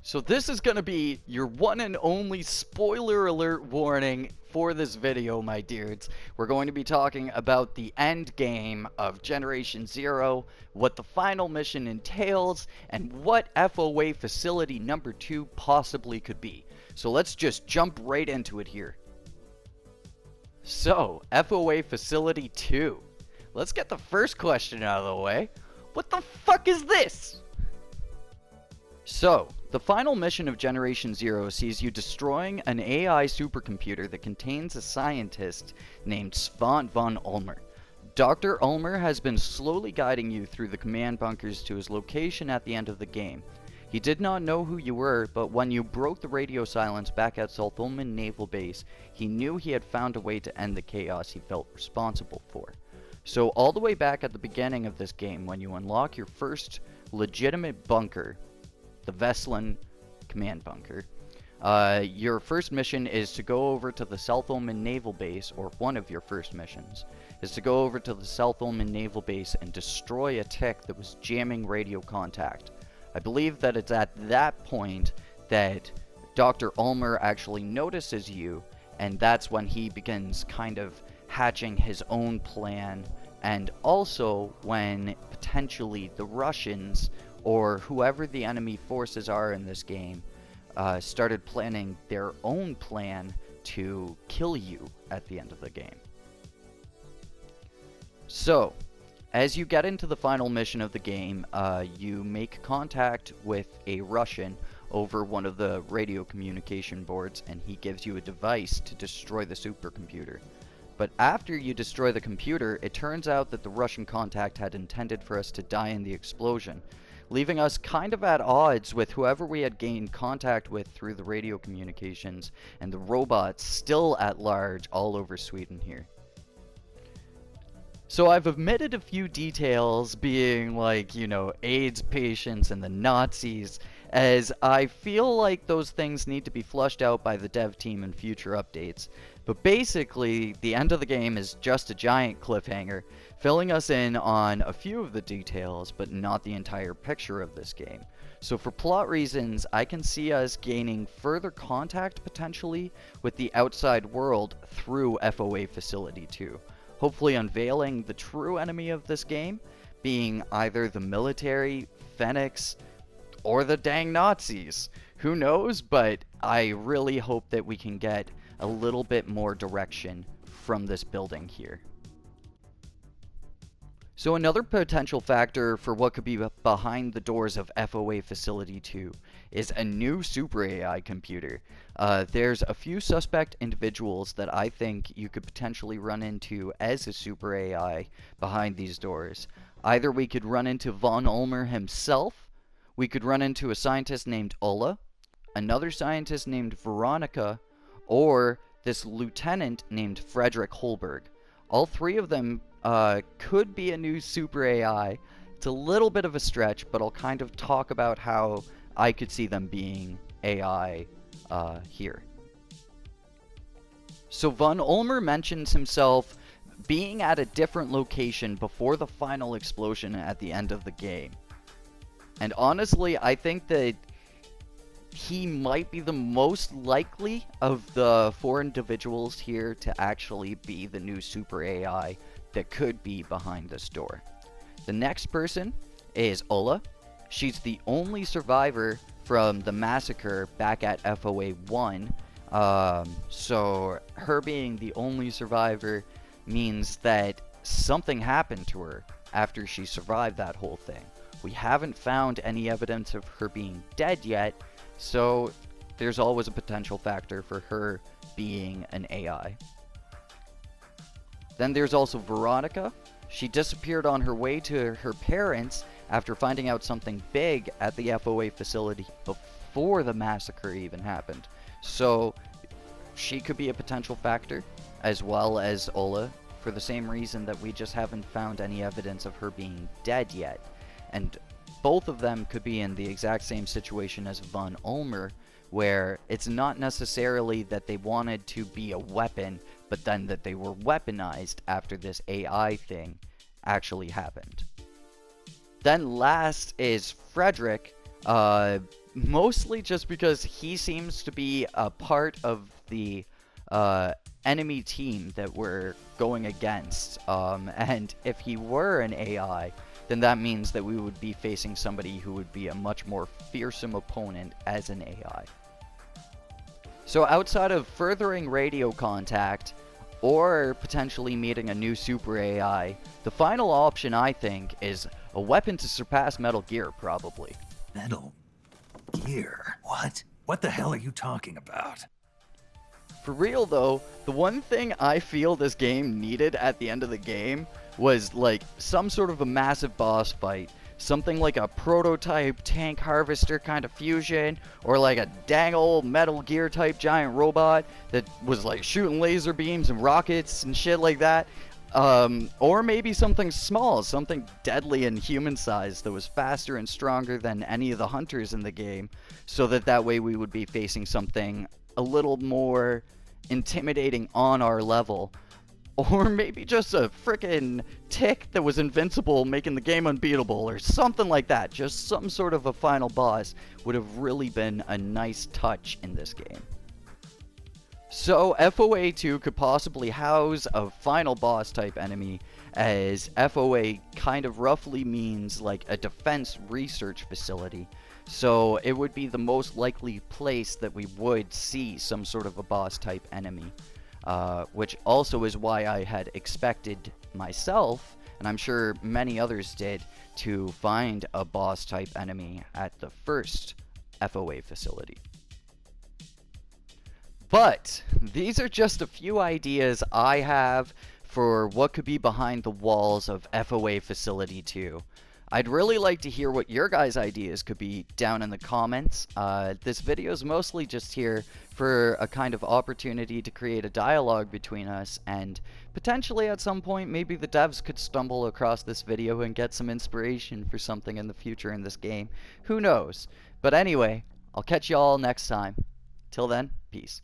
So this is going to be your one and only spoiler alert warning for this video, my dudes. We're going to be talking about the end game of Generation Zero, what the final mission entails, and what FOA Facility Number 2 possibly could be. So let's just jump right into it here. So, FOA Facility 2. Let's get the first question out of the way. What the fuck is this? So, the final mission of Generation Zero sees you destroying an AI supercomputer that contains a scientist named Svant von Ulmer. Dr. Ulmer has been slowly guiding you through the command bunkers to his location at the end of the game. He did not know who you were, but when you broke the radio silence back at Saltholmen Naval Base, he knew he had found a way to end the chaos he felt responsible for. So all the way back at the beginning of this game, when you unlock your first legitimate bunker, the Veslin command bunker, your first mission is to go over to the Saltholmen Naval Base, or one of your first missions, is to go over to the Saltholmen Naval Base and destroy a tick that was jamming radio contact. I believe that it's at that point that Dr. Ulmer actually notices you, and that's when he begins kind of hatching his own plan, and also when potentially the Russians, or whoever the enemy forces are in this game, started planning their own plan to kill you at the end of the game. So, as you get into the final mission of the game, you make contact with a Russian over one of the radio communication boards, and he gives you a device to destroy the supercomputer. But after you destroy the computer, it turns out that the Russian contact had intended for us to die in the explosion, leaving us kind of at odds with whoever we had gained contact with through the radio communications, and the robots still at large all over Sweden here. So I've omitted a few details, being like, you know, AIDS patients and the Nazis, as I feel like those things need to be flushed out by the dev team in future updates. But basically, the end of the game is just a giant cliffhanger, filling us in on a few of the details, but not the entire picture of this game. So for plot reasons, I can see us gaining further contact potentially with the outside world through FOA Facility 2. Hopefully unveiling the true enemy of this game, being either the military, Phoenix, or the dang Nazis. Who knows, but I really hope that we can get a little bit more direction from this building here. So another potential factor for what could be behind the doors of FOA Facility 2 is a new Super AI computer. There's a few suspect individuals that I think you could potentially run into as a Super AI behind these doors. Either we could run into von Ulmer himself, we could run into a scientist named Ulla, another scientist named Veronica, or this lieutenant named Frederick Holberg. All three of them could be a new Super AI. It's a little bit of a stretch, but I'll kind of talk about how I could see them being AI here. So von Ulmer mentions himself being at a different location before the final explosion at the end of the game. And honestly, I think that he might be the most likely of the four individuals here to actually be the new Super AI that could be behind this door. The next person is Ulla. She's the only survivor from the massacre back at FOA 1. So her being the only survivor means that something happened to her after she survived that whole thing. We haven't found any evidence of her being dead yet, so there's always a potential factor for her being an AI. Then there's also Veronica. She disappeared on her way to her parents after finding out something big at the FOA facility before the massacre even happened. So she could be a potential factor, as well as Ulla, for the same reason that we just haven't found any evidence of her being dead yet. And both of them could be in the exact same situation as von Ulmer, where it's not necessarily that they wanted to be a weapon, but then that they were weaponized after this AI thing actually happened. Then last is Frederick. Mostly just because he seems to be a part of the uh, enemy team that we're going against. And if he were an AI, then that means that we would be facing somebody who would be a much more fearsome opponent as an AI. So outside of furthering radio contact, or potentially meeting a new super AI, the final option, I think, is a weapon to surpass Metal Gear, probably. Metal Gear? What? What the hell are you talking about? For real though, the one thing I feel this game needed at the end of the game was like some sort of a massive boss fight. Something like a prototype tank harvester kind of fusion, or like a dang old Metal Gear type giant robot that was like shooting laser beams and rockets and shit like that. Or maybe something small, something deadly and human-sized that was faster and stronger than any of the hunters in the game, so that way we would be facing something a little more intimidating on our level. Or maybe just a frickin' tick that was invincible, making the game unbeatable, or something like that. Just some sort of a final boss would have really been a nice touch in this game. So FOA 2 could possibly house a final boss type enemy, as FOA kind of roughly means like a defense research facility. So it would be the most likely place that we would see some sort of a boss type enemy. Which also is why I had expected myself, and I'm sure many others did, to find a boss type enemy at the first FOA facility. But these are just a few ideas I have for what could be behind the walls of FOA Facility 2. I'd really like to hear what your guys' ideas could be down in the comments. This video is mostly just here for a kind of opportunity to create a dialogue between us, and potentially at some point maybe the devs could stumble across this video and get some inspiration for something in the future in this game. Who knows? But anyway, I'll catch you all next time. Till then, peace.